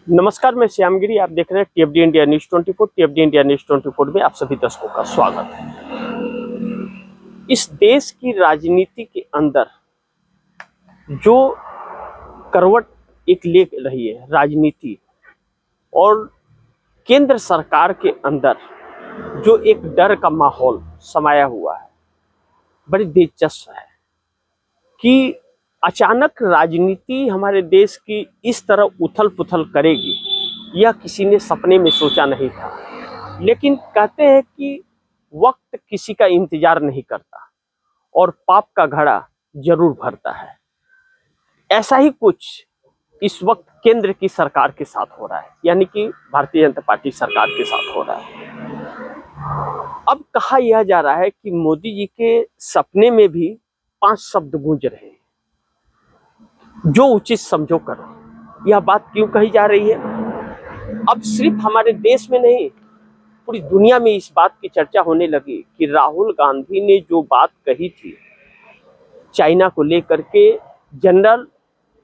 नमस्कार, मैं श्यामगिरी। आप देख रहे हैं टीएफडी इंडिया न्यूज 24। टीएफडी इंडिया न्यूज 24 में आप सभी दर्शकों का स्वागत है। इस देश की राजनीति के अंदर जो करवट एक ले रही है राजनीति, और केंद्र सरकार के अंदर जो एक डर का माहौल समाया हुआ है, बड़ी दिलचस्प है कि अचानक राजनीति हमारे देश की इस तरह उथल पुथल करेगी, यह किसी ने सपने में सोचा नहीं था। लेकिन कहते हैं कि वक्त किसी का इंतजार नहीं करता और पाप का घड़ा जरूर भरता है। ऐसा ही कुछ इस वक्त केंद्र की सरकार के साथ हो रहा है, यानी कि भारतीय जनता पार्टी सरकार के साथ हो रहा है। अब कहा यह जा रहा है कि मोदी जी के सपने में भी 5 शब्द गूंज रहे हैं, जो उचित समझो करो। यह बात क्यों कही जा रही है? अब सिर्फ हमारे देश में नहीं, पूरी दुनिया में इस बात की चर्चा होने लगी कि राहुल गांधी ने जो बात कही थी चाइना को लेकर के, जनरल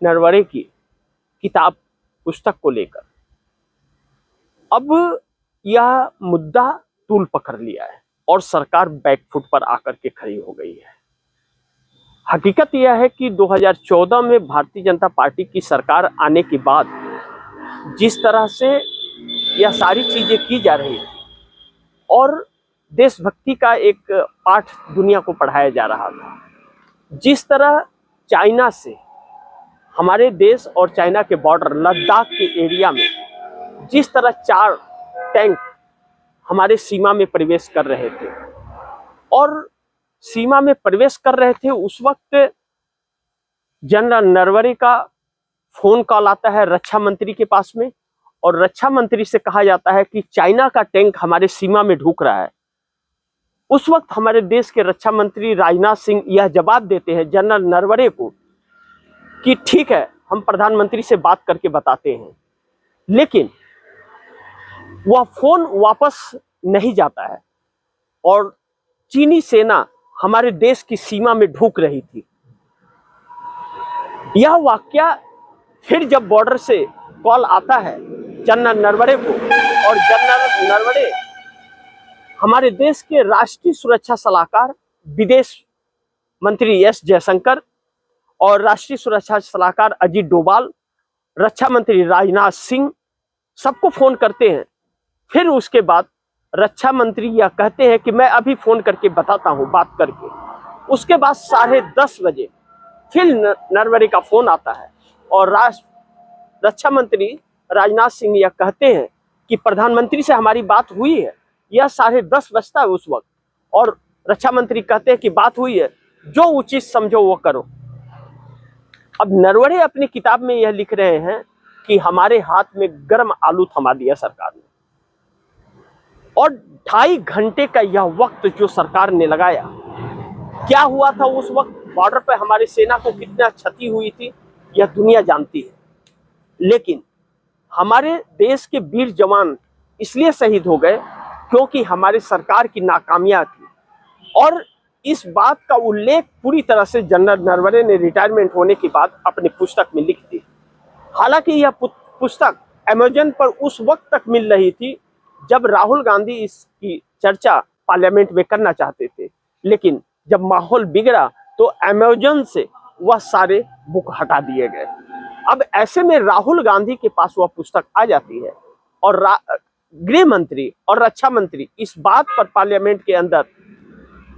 नरवणे की किताब पुस्तक को लेकर, अब यह मुद्दा तूल पकड़ लिया है और सरकार बैकफुट पर आकर के खड़ी हो गई है। हकीकत यह है कि 2014 में भारतीय जनता पार्टी की सरकार आने के बाद जिस तरह से यह सारी चीजें की जा रही थी और देशभक्ति का एक पाठ दुनिया को पढ़ाया जा रहा था, जिस तरह चाइना से हमारे देश और चाइना के बॉर्डर लद्दाख के एरिया में जिस तरह 4 टैंक हमारे सीमा में प्रवेश कर रहे थे और सीमा में प्रवेश कर रहे थे, उस वक्त जनरल नरवणे का फोन कॉल आता है रक्षा मंत्री के पास में, और रक्षा मंत्री से कहा जाता है कि चाइना का टैंक हमारे सीमा में ढुक रहा है। उस वक्त हमारे देश के रक्षा मंत्री राजनाथ सिंह यह जवाब देते हैं जनरल नरवणे को कि ठीक है, हम प्रधानमंत्री से बात करके बताते हैं। लेकिन वह फोन वापस नहीं जाता है और चीनी सेना हमारे देश की सीमा में ढुक रही थी। यह वाकया फिर जब बॉर्डर से कॉल आता है जनरल नरवणे को, और जनरल नरवणे हमारे देश के राष्ट्रीय सुरक्षा सलाहकार विदेश मंत्री एस जयशंकर और राष्ट्रीय सुरक्षा सलाहकार अजीत डोभाल, रक्षा मंत्री राजनाथ सिंह सबको फोन करते हैं। फिर उसके बाद रक्षा मंत्री यह कहते हैं कि मैं अभी फोन करके बताता हूं, बात करके। उसके बाद 10:30 बजे फिर नरवणे का फोन आता है और रक्षा मंत्री राजनाथ सिंह यह कहते हैं कि प्रधानमंत्री से हमारी बात हुई है। यह 10:30 बजता है उस वक्त, और रक्षा मंत्री कहते हैं कि बात हुई है, जो उचित समझो वो करो। अब नरवणे अपनी किताब में यह लिख रहे हैं कि हमारे हाथ में गर्म आलू थमा दिया सरकार ने, और 2.5 घंटे का यह वक्त जो सरकार ने लगाया, क्या हुआ था उस वक्त बॉर्डर पर हमारी सेना को कितना क्षति हुई थी यह दुनिया जानती है। लेकिन हमारे देश के वीर जवान इसलिए शहीद हो गए क्योंकि हमारी सरकार की नाकामियां थी, और इस बात का उल्लेख पूरी तरह से जनरल नरवणे ने रिटायरमेंट होने के बाद अपनी पुस्तक में लिख दी। हालांकि यह पुस्तक अमेज़न पर उस वक्त तक मिल रही थी जब राहुल गांधी इसकी चर्चा पार्लियामेंट में करना चाहते थे, लेकिन जब माहौल बिगड़ा तो अमेज़न से वह सारे बुक हटा दिए गए। अब ऐसे में राहुल गांधी के पास वह पुस्तक आ जाती है और गृह मंत्री और रक्षा मंत्री इस बात पर पार्लियामेंट के अंदर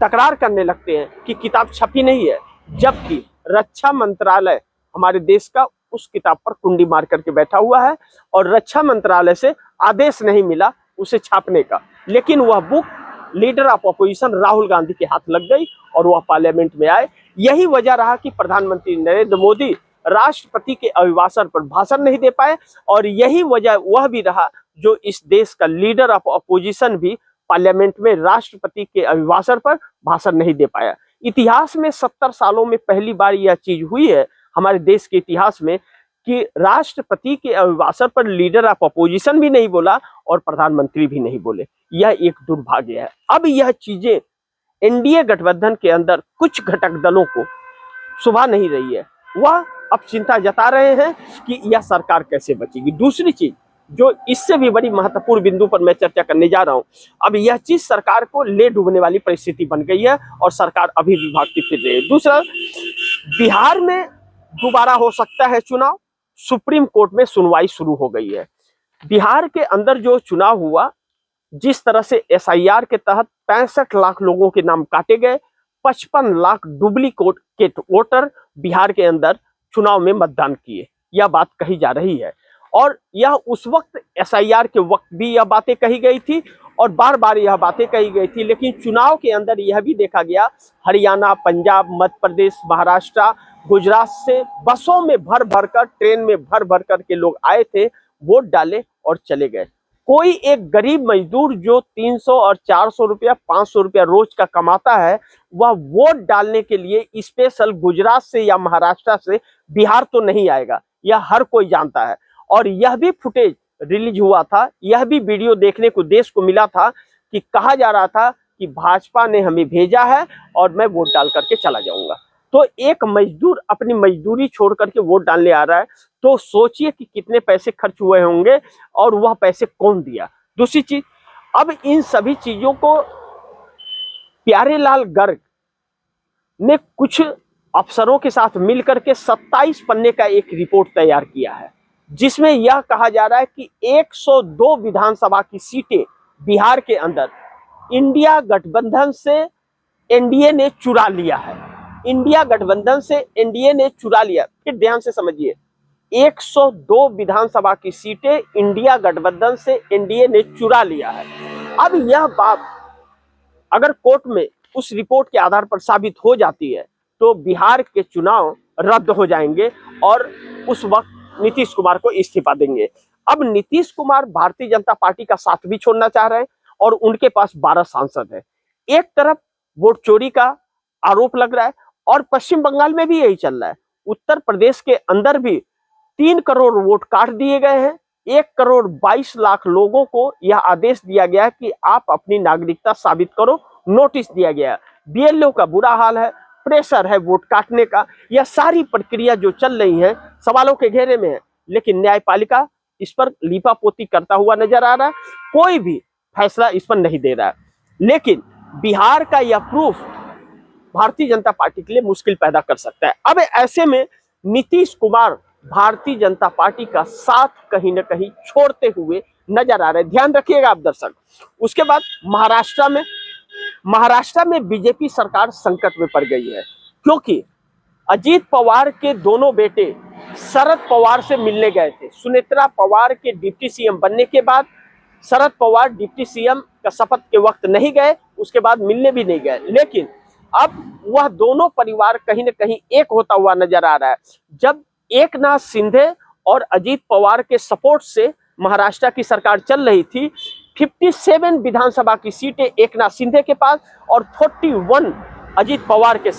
तकरार करने लगते हैं कि किताब छपी नहीं है, जबकि रक्षा मंत्रालय हमारे देश का उस किताब पर कुंडी मार करके बैठा हुआ है और रक्षा मंत्रालय से आदेश नहीं मिला उसे छापने का। लेकिन वह book leader of opposition Rahul Gandhi के हाथ लग गई और वह पार्लियामेंट में आए। यही वजह रहा कि प्रधानमंत्री नरेंद्र मोदी राष्ट्रपति के अभिभाषण पर भाषण नहीं दे पाए, और यही वजह वह भी रहा जो इस देश का लीडर ऑफ अपोजिशन भी पार्लियामेंट में राष्ट्रपति के अभिभाषण पर भाषण नहीं दे पाया। इतिहास में 70 सालों में पहली बार यह चीज हुई है हमारे देश के इतिहास में कि राष्ट्रपति के अभिभाषण पर लीडर ऑफ अपोजिशन भी नहीं बोला और प्रधानमंत्री भी नहीं बोले। यह एक दुर्भाग्य है। अब यह चीजें एनडीए गठबंधन के अंदर कुछ घटक दलों को शोभा नहीं रही है। वह अब चिंता जता रहे हैं कि यह सरकार कैसे बचेगी। दूसरी चीज जो इससे भी बड़ी महत्वपूर्ण बिंदु पर मैं चर्चा करने जा रहा हूं, अब यह चीज सरकार को ले डूबने वाली परिस्थिति बन गई है और सरकार अभी भी भागती फिर रही है। दूसरा, बिहार में दोबारा हो सकता है चुनाव, सुप्रीम कोर्ट में सुनवाई शुरू हो गई है। बिहार के अंदर जो चुनाव हुआ, जिस तरह से एसआईआर के तहत 65 लाख लोगों के नाम काटे गए, 55 लाख डुप्लीकेट वोटर बिहार के अंदर चुनाव में मतदान किए, यह बात कही जा रही है। और यह उस वक्त एसआईआर के वक्त भी यह बातें कही गई थी और बार बार यह बातें कही गई थी, लेकिन चुनाव के अंदर यह भी देखा गया, हरियाणा, पंजाब, मध्य प्रदेश, महाराष्ट्र, गुजरात से बसों में भर भर कर, ट्रेन में भर भर कर के लोग आए थे, वोट डाले और चले गए। कोई एक गरीब मजदूर जो 300 और 400 रुपया, 500 रुपया रोज का कमाता है, वह वोट डालने के लिए स्पेशल गुजरात से या महाराष्ट्र से बिहार तो नहीं आएगा, यह हर कोई जानता है। और यह भी फुटेज रिलीज हुआ था, यह भी वीडियो देखने को देश को मिला था कि कहा जा रहा था कि भाजपा ने हमें भेजा है और मैं वोट डाल करके चला जाऊंगा। तो एक मजदूर अपनी मजदूरी छोड़ करके वोट डालने आ रहा है, तो सोचिए कि कितने पैसे खर्च हुए होंगे और वह पैसे कौन दिया। दूसरी चीज, अब इन सभी चीजों को प्यारेलाल गर्ग ने कुछ अफसरों के साथ मिलकर के 27 पन्ने का एक रिपोर्ट तैयार किया है, जिसमें यह कहा जा रहा है कि 102 विधानसभा की सीटें बिहार के अंदर इंडिया गठबंधन से एनडीए ने चुरा लिया है। इंडिया गठबंधन से एनडीए ने चुरा लिया। फिर ध्यान से समझिए, 102 विधानसभा की सीटें इंडिया गठबंधन से एनडीए ने चुरा लिया है। अब यह बात अगर कोर्ट में उस रिपोर्ट के आधार पर साबित हो जाती है, तो बिहार के चुनाव रद्द हो जाएंगे और उस वक्त नीतीश कुमार को इस्तीफा देंगे। अब नीतीश कुमार भारतीय जनता पार्टी का साथ भी छोड़ना चाह रहे हैं और उनके पास 12 सांसद है। एक तरफ वोट चोरी का आरोप लग रहा है और पश्चिम बंगाल में भी यही चल रहा है। उत्तर प्रदेश के अंदर भी 3 करोड़ वोट काट दिए गए हैं। 1 करोड़ 22 लाख लोगों को यह आदेश दिया गया है कि आप अपनी नागरिकता साबित करो, नोटिस दिया गया है। बीएलओ का बुरा हाल है, प्रेशर है वोट काटने का। यह सारी प्रक्रिया जो चल रही है सवालों के घेरे में है, लेकिन न्यायपालिका इस पर लीपापोती करता हुआ नजर आ रहा है। कोई भी फैसला इस पर नहीं दे रहा है। लेकिन बिहार का यह प्रूफ भारतीय जनता पार्टी के लिए मुश्किल पैदा कर सकता है। अब ऐसे में नीतीश कुमार भारतीय जनता पार्टी का साथ कहीं ना कहीं छोड़ते हुए नजर आ रहे हैं। ध्यान रखिएगा आप दर्शक। उसके बाद महाराष्ट्र में बीजेपी सरकार संकट में पड़ गई है, क्योंकि अजीत पवार के दोनों बेटे शरद पवार से मिलने गए थे। सुनेत्रा पवार के डिप्टी सीएम बनने के बाद शरद पवार डिप्टी सीएम का शपथ के वक्त नहीं गए, उसके बाद मिलने भी नहीं गए। लेकिन अब वह दोनों परिवार कहीं ना कहीं एक होता हुआ नजर आ रहा है। जब एकनाथ शिंदे और अजीत पवार के सपोर्ट से महाराष्ट्र की सरकार चल रही थी, 57 विधानसभा की सीटें एकनाथ शिंदे के पास और 41 अजीत पवार के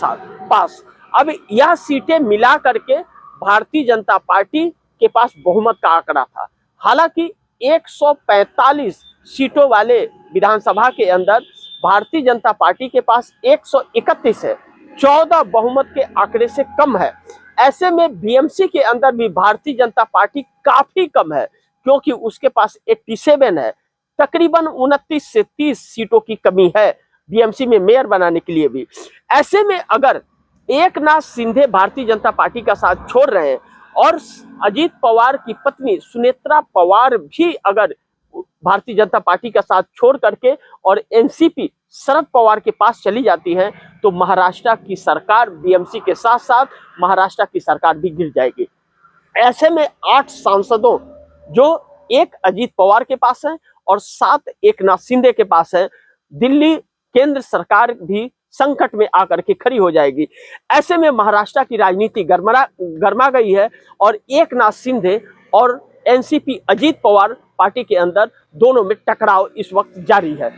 पास। अब यह सीटें मिला करके भारतीय जनता पार्टी के पास बहुमत का आंकड़ा था। हालांकि 145 सीटों वाले विधानसभा के अंदर भारतीय जनता पार्टी के पास 131 है, 14 बहुमत के आंकड़े से कम है। ऐसे में बीएमसी के अंदर भी भारतीय जनता पार्टी काफी कम है, क्योंकि उसके पास 87 है। तकरीबन 29 से 30 सीटों की कमी है बीएमसी में मेयर बनाने के लिए भी। ऐसे में अगर एकनाथ शिंदे भारतीय जनता पार्टी का साथ छोड़ रहे हैं और अजीत पवार की पत्नी सुनेत्रा पवार भी अगर भारतीय जनता पार्टी का साथ छोड़ करके और एनसीपी शरद पवार के पास चली जाती है, तो महाराष्ट्र की सरकार बीएमसी के साथ साथ महाराष्ट्र की सरकार भी गिर जाएगी। ऐसे में 8 सांसदों जो एक अजीत पवार के पास है और 7 एकनाथ शिंदे के पास है, दिल्ली केंद्र सरकार भी संकट में आकर के खड़ी हो जाएगी। ऐसे में महाराष्ट्र की राजनीति गरमा गई है और एकनाथ शिंदे और एनसीपी अजीत पवार पार्टी के अंदर दोनों में टकराव इस वक्त जारी है।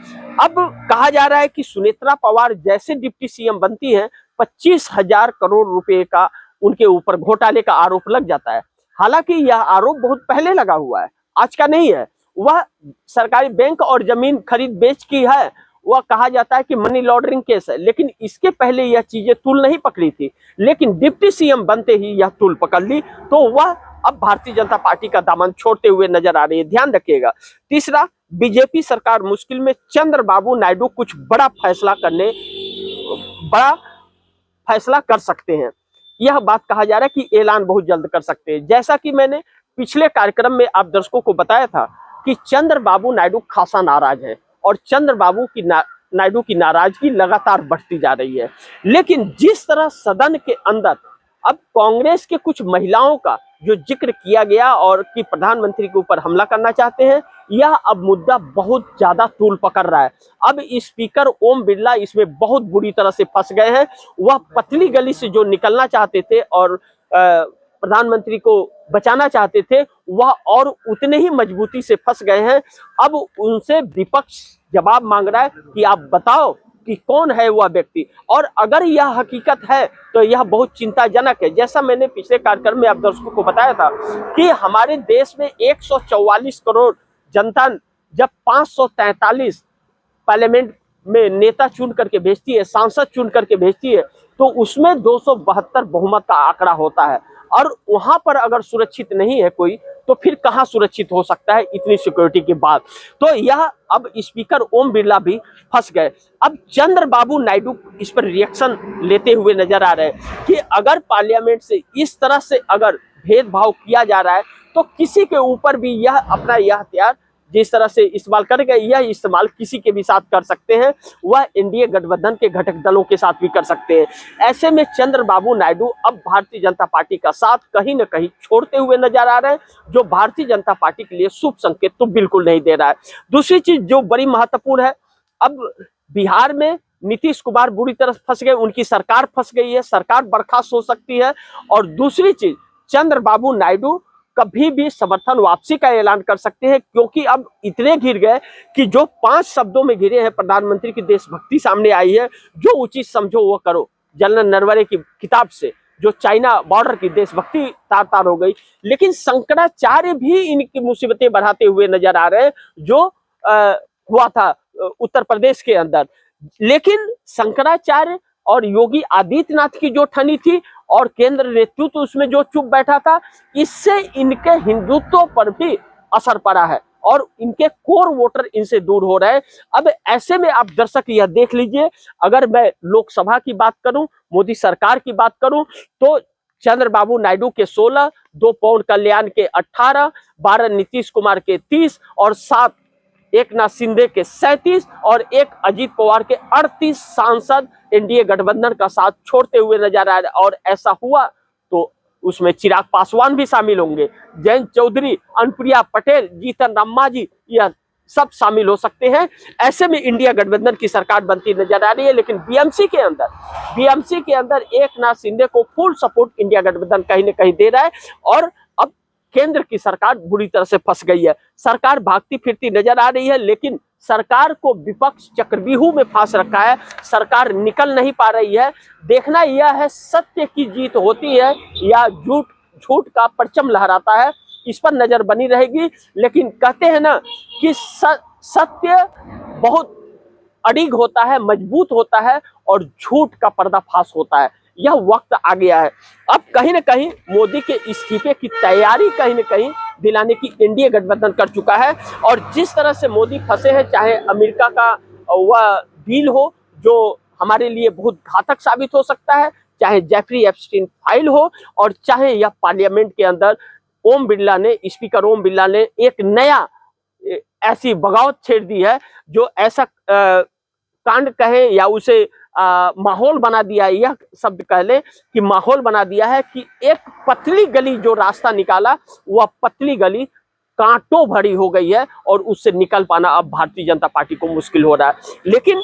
अब कहा जा रहा है कि सुनेत्रा पवार जैसे डिप्टी सीएम बनती हैं, 25,000 करोड़ रुपए का उनके ऊपर घोटाले का आरोप लग जाता है। हालांकि यह आरोप बहुत पहले लगा हुआ है, आज का नहीं है। वह सरकारी बैंक और जमीन खरीद बेच की है वह कहा जाता है कि मनी लॉन्ड्रिंग केस है, लेकिन इसके पहले यह चीजें तूल नहीं पकड़ी थी, लेकिन डिप्टी सीएम बनते ही यह तूल पकड़ ली, तो वह अब भारतीय जनता पार्टी का दामन छोड़ते हुए नजर आ रही है। ध्यान रखिएगा। तीसरा, बीजेपी सरकार मुश्किल में, चंद्रबाबू नायडू कुछ बड़ा फैसला कर सकते हैं। यह बात कहा जा रहा है कि ऐलान बहुत जल्द कर सकते हैं। जैसा कि मैंने पिछले कार्यक्रम में आप दर्शकों को बताया था कि चंद्रबाबू नायडू खासा नाराज है और चंद्रबाबू की नायडू की नाराजगी लगातार बढ़ती जा रही है। लेकिन जिस तरह सदन के अंदर अब कांग्रेस के कुछ महिलाओं का जो जिक्र किया गया और कि प्रधानमंत्री के ऊपर हमला करना चाहते हैं, यह अब मुद्दा बहुत ज्यादा तूल पकड़ रहा है। अब स्पीकर ओम बिरला इसमें बहुत बुरी तरह से फंस गए हैं। वह पतली गली से जो निकलना चाहते थे और प्रधानमंत्री को बचाना चाहते थे, वह और उतने ही मजबूती से फंस गए हैं। अब उनसे विपक्ष जवाब मांग रहा है कि आप बताओ कि कौन है वह व्यक्ति, और अगर यह हकीकत है तो यह बहुत चिंताजनक है। जैसा मैंने पिछले कार्यक्रम में आप दर्शकों को बताया था कि हमारे देश में 144 करोड़ जनता जब 543 पार्लियामेंट में नेता चुन करके भेजती है, सांसद चुन करके भेजती है, तो उसमें 272 बहुमत का आंकड़ा होता है, और वहां पर अगर सुरक्षित नहीं है कोई, तो फिर कहां सुरक्षित हो सकता है इतनी सिक्योरिटी के बाद। तो यह अब स्पीकर ओम बिरला भी फंस गए। अब चंद्रबाबू नायडू इस पर रिएक्शन लेते हुए नजर आ रहे हैं कि अगर पार्लियामेंट से इस तरह से अगर भेदभाव किया जा रहा है, तो किसी के ऊपर भी यह अपना यह हथियार जिस तरह से इस्तेमाल करेंगे, यह इस्तेमाल किसी के भी साथ कर सकते हैं, वह एनडीए गठबंधन के घटक दलों के साथ भी कर सकते हैं। ऐसे में चंद्रबाबू नायडू अब भारतीय जनता पार्टी का साथ कहीं न कहीं छोड़ते हुए नजर आ रहे हैं, जो भारतीय जनता पार्टी के लिए शुभ संकेत तो बिल्कुल नहीं दे रहा है। दूसरी चीज जो बड़ी महत्वपूर्ण है, अब बिहार में नीतीश कुमार बुरी तरह फंस गए, उनकी सरकार फंस गई है, सरकार बर्खास्त हो सकती है। और दूसरी चीज, चंद्रबाबू नायडू कभी भी समर्थन वापसी का ऐलान कर सकते हैं, क्योंकि अब इतने घिर गए कि जो 5 शब्दों में घिरे हैं, प्रधानमंत्री की देशभक्ति सामने आई है, जो उचित समझो वो करो, जनरल नरवणे की किताब से जो चाइना बॉर्डर की देशभक्ति तार तार हो गई। लेकिन शंकराचार्य भी इनकी मुसीबतें बढ़ाते हुए नजर आ रहे हैं, जो हुआ था उत्तर प्रदेश के अंदर। लेकिन शंकराचार्य और योगी आदित्यनाथ की जो ठनी थी और केंद्र नेतृत्व उसमें जो चुप बैठा था, इससे इनके हिंदुत्व पर भी असर पड़ा है और इनके कोर वोटर इनसे दूर हो रहे हैं। अब ऐसे में आप दर्शक यह देख लीजिए, अगर मैं लोकसभा की बात करूं, मोदी सरकार की बात करूं, तो चंद्रबाबू नायडू के 16, 2 पवन कल्याण के 18, 12 नीतीश कुमार के 30 और 7 एकनाथ शिंदे के 37 और 1 अजीत पवार के 38 सांसद एनडीए गठबंधन का साथ छोड़ते हुए नजर आ रहे। और ऐसा हुआ तो उसमें चिराग पासवान भी शामिल होंगे, जयंत चौधरी, अनुप्रिया पटेल, जीतन राम मांझी, यह सब शामिल हो सकते हैं। ऐसे में इंडिया गठबंधन की सरकार बनती नजर आ रही है। लेकिन बीएमसी के अंदर एकनाथ शिंदे को फुल सपोर्ट इंडिया गठबंधन कहीं न कहीं दे रहा है, और अब केंद्र की सरकार बुरी तरह से फंस गई है। सरकार भागती फिरती नजर आ रही है, लेकिन सरकार को विपक्ष चक्रव्यूह में फांस रखा है, सरकार निकल नहीं पा रही है। देखना यह है सत्य की जीत होती है या झूठ का परचम लहराता है, इस पर नजर बनी रहेगी। लेकिन कहते हैं ना कि सत्य बहुत अडिग होता है, मजबूत होता है, और झूठ का पर्दाफाश होता है। यह वक्त आ गया है। अब कहीं न कहीं मोदी के इस्तीफे की तैयारी कहीं न कहीं दिलाने की एनडीए गठबंधन कर चुका है। और जिस तरह से मोदी फंसे हैं, चाहे अमेरिका का वह डील हो जो हमारे लिए बहुत घातक साबित हो सकता है, चाहे जेफरी एप्स्टीन फाइल हो, और चाहे यह पार्लियामेंट के अंदर स्पीकर ओम बिरला ने एक नया ऐसी बगावत छेड़ दी है, जो ऐसा कांड कहे या उसे माहौल बना दिया है, यह शब्द कह ले कि माहौल बना दिया है कि एक पतली गली जो रास्ता निकाला, वह पतली गली कांटों भरी हो गई है और उससे निकल पाना अब भारतीय जनता पार्टी को मुश्किल हो रहा है। लेकिन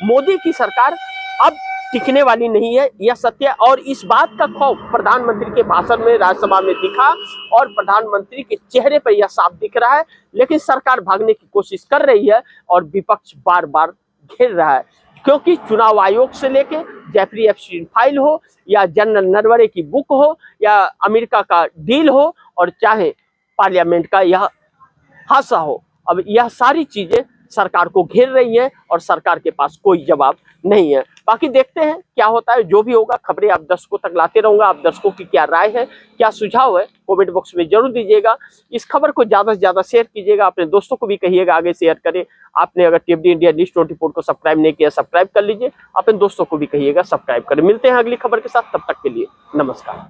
मोदी की सरकार अब टिकने वाली नहीं है, यह सत्य है। और इस बात का खौफ प्रधानमंत्री के भाषण में राज्यसभा में दिखा और प्रधानमंत्री के चेहरे पर यह साफ दिख रहा है। लेकिन सरकार भागने की कोशिश कर रही है और विपक्ष बार बार घेर रहा है, क्योंकि चुनाव आयोग से लेके जेफरी एप्स्टीन फाइल हो या जनरल नरवणे की बुक हो या अमेरिका का डील हो और चाहे पार्लियामेंट का यह हादसा हो, अब यह सारी चीजें सरकार को घेर रही हैं और सरकार के पास कोई जवाब नहीं है। बाकी देखते हैं क्या होता है, जो भी होगा खबरें आप दर्शकों तक लाते रहूंगा। आप दर्शकों की क्या राय है, क्या सुझाव है, कमेंट बॉक्स में जरूर दीजिएगा। इस खबर को ज्यादा से ज्यादा शेयर कीजिएगा, अपने दोस्तों को भी कहिएगा आगे शेयर करें। आपने अगर टीएफडी इंडिया न्यूज़ 24 को सब्सक्राइब नहीं किया, सब्सक्राइब कर लीजिए, अपने दोस्तों को भी कहिएगा सब्सक्राइब करें। मिलते हैं अगली खबर के साथ, तब तक के लिए नमस्कार।